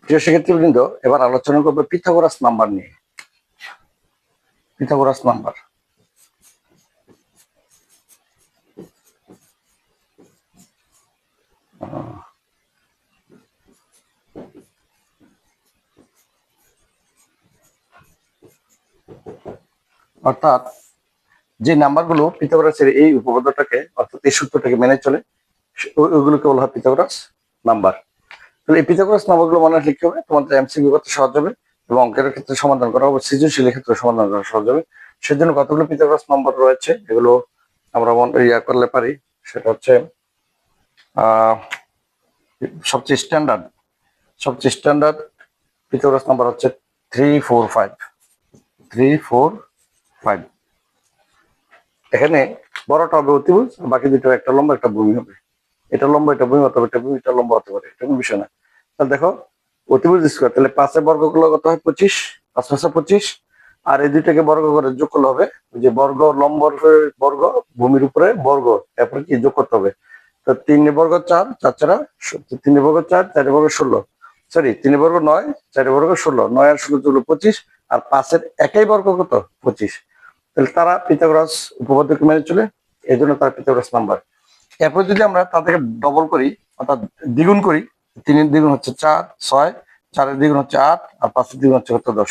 প্রিয় শিক্ষার্থীবৃন্দ, এবার আলোচনা করবে পিথাগোরাস নাম্বার নিয়ে। পিথাগোরাস নাম্বার অর্থাৎ যে নাম্বারগুলো পিথাগোরাসের এই উপপাদ্যটাকে অর্থাৎ এই সূত্রটাকে মেনে চলে ওইগুলোকে বলা হয় পিথাগোরাস নাম্বার। তাহলে এই পিথাগোরাস নাম্বারগুলো মনে রাখলে কি হবে, তোমাদের এমসিকিউ করতে সহজ হবে এবং অঙ্কের ক্ষেত্রে সমাধান করা হবে, সৃজনশীলের ক্ষেত্রে সমাধান করা সহজ হবে। সেজন্য কতগুলো পিথাগোরাস নাম্বার রয়েছে এগুলো আমরা করলে পারি। সেটা হচ্ছে সবচেয়ে স্ট্যান্ডার্ড পিথাগোরাস নাম্বার হচ্ছে 345। এখানে বড়টা হবে অতিভুজ, বাকি দুটো একটা লম্বা একটা ভূমি হবে। এটা লম্বা এটা ভূমি হতে হবে, এটা ভূমি এটা লম্বা হতে পারে, এটা কোনো বিষয় না। তাহলে দেখো অতিভুজ স্কোয়ার, তাহলে 5 বর্গ করলে কত হয় 25, 5 5 25। আর এই দুইটাকে বর্গ করে যোগ করলে হবে যে বর্গ লম্ব বর্গ ভূমির উপরে বর্গ, তারপরে কি যোগ করতে হবে। তো 3 বর্গ 4, 4 4 3 বর্গ 4, 4 বর্গ 16, সরি 3 বর্গ 9, 4 বর্গ 16, 9 আর 16 হলো 25, আর 5 একই বর্গ কত 25। তাহলে তারা পিথাগোরাস উপপাদ্যকে মেনে চলে, এই জন্য তার পিথাগোরাস নাম্বার। এরপর যদি আমরা তাদেরকে ডবল করি অর্থাৎ দ্বিগুণ করি, 3 দ্বিগুণ হচ্ছে 4, 6, 4 দ্বিগুণ হচ্ছে 8, আর 5 দ্বিগুণ হচ্ছে কত 10।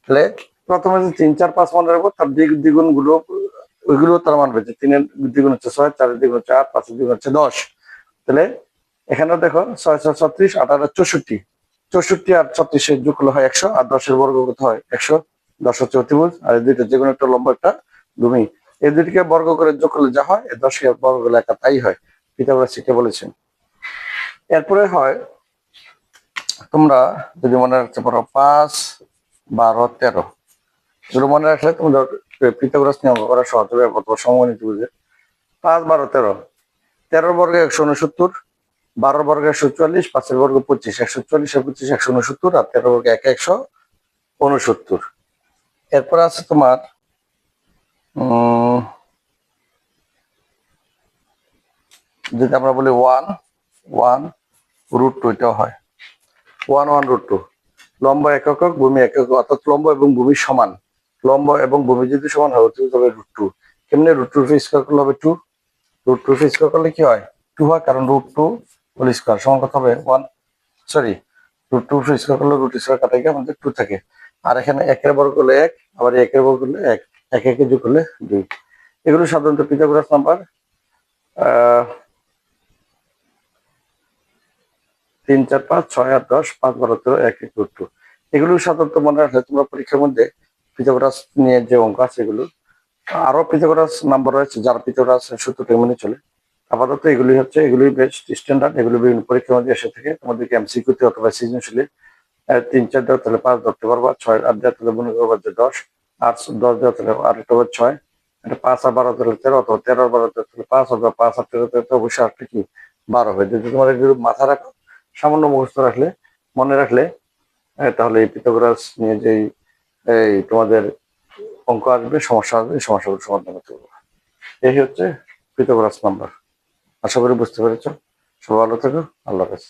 তাহলে প্রথমে যে 3 4 5 মনে রাখবো, তার দ্বিগুণ গুলো ওইগুলো তারা মানবে যে 3 দ্বিগুণ হচ্ছে 6, 4 দ্বিগুণ হচ্ছে 8, 5 দ্বিগুণ হচ্ছে 10। তাহলে এখানে দেখো 6 6 36, 8 8 64, 64 আর 36 যোগ করলে হয় 100, আর 10 বর্গ কত হয় 100। 10 হচ্ছে অতিভুজ, আর এই দুইটা যেকোনো একটা লম্বা একটা ভূমি, এই দুটিকে বর্গ করে যোগ করলে যা হয় 10 বর্গ করলে একা তাই হয়। পিথাগোরাস শিখে বলেছেন। এরপরে হয় তোমরা যদি মনে রাখতে পারো 5 12 13, এগুলো মনে রাখলে তোমরা পিথাগোরাস নিয়ে অঙ্ক করা সহজ হবে অথবা সমগণিত বুঝে। 5 12 13, 13 বর্গে 169, 12 বর্গে 144, 5 বর্গ 25, 144 আর 25 169, আর 13 বর্গে 169। এরপর আছে তোমার যদি আমরা বলি 1 1 √2, এটাও হয় 1 1 √2। লম্ব একক ভূমি একক, অর্থাৎ লম্ব এবং ভূমি সমান। লম্ব এবং ভূমি যদি সমান হয় তবে √2। কেমনে √2 স্কোয়ার করলে হবে 2, √2 স্কোয়ার করলে কি হয় 2 হয়, কারণ √2 হোল স্কোয়ার সমান কত হবে 1, সরি √2 স্কোয়ার করলে √2 স্কোয়ার কাটা গিয়ে আমাদের 2 থাকে। আর এখানে 1 বর্গ করলে 1, আবার 1 বর্গ করলে 1, 1 যোগ করলে 2। এগুলো সাধারণত পিথাগোরাস নাম্বার। 3 4 5 6 8 10, 5 12 13, 1 1 √2। এগুলো সাধারণত মনে রাখলে তোমরা পরীক্ষার মধ্যে পিথাগোরাস নিয়ে যে অঙ্ক আছে এগুলো। আরো পিথাগোরাস নাম্বার রয়েছে যারা পিথাগোরাস সূত্রটা মেনে চলে। আপাতত এগুলোই বেস্ট স্ট্যান্ডার্ড, এগুলো বিভিন্ন পরীক্ষার মধ্যে এসে থেকে তোমাদেরকে এমসিকিউতে অথবা সৃজনশীলে 3 4 দেওয়া তাহলে 5 ধরতে পারবা, 6 8 দেওয়া তাহলে মনে করবা যে 10, 8 10 দেওয়া তাহলে আরেকটা 6, এটা 5 আর 12 তাহলে 13, অথবা 13 আর 12 তাহলে 5, অথবা 5 আর 13 তাহলে অবশ্যই আরেকটা কি 12 হবে। যদি তোমার এগুলো মাথা রাখো, সামান্য মুখস্থ রাখলে, মনে রাখলে, তাহলে এই পিথাগোরাস নিয়ে যেই এই তোমাদের অঙ্ক আসবে, সমস্যা আসবে, এই সমস্যাগুলো সমাধান করতে পারবো। এই হচ্ছে পিথাগোরাস নাম্বার। আশা করি বুঝতে পেরেছ। সবাই ভালো থেকো, আল্লাহ হাফেজ।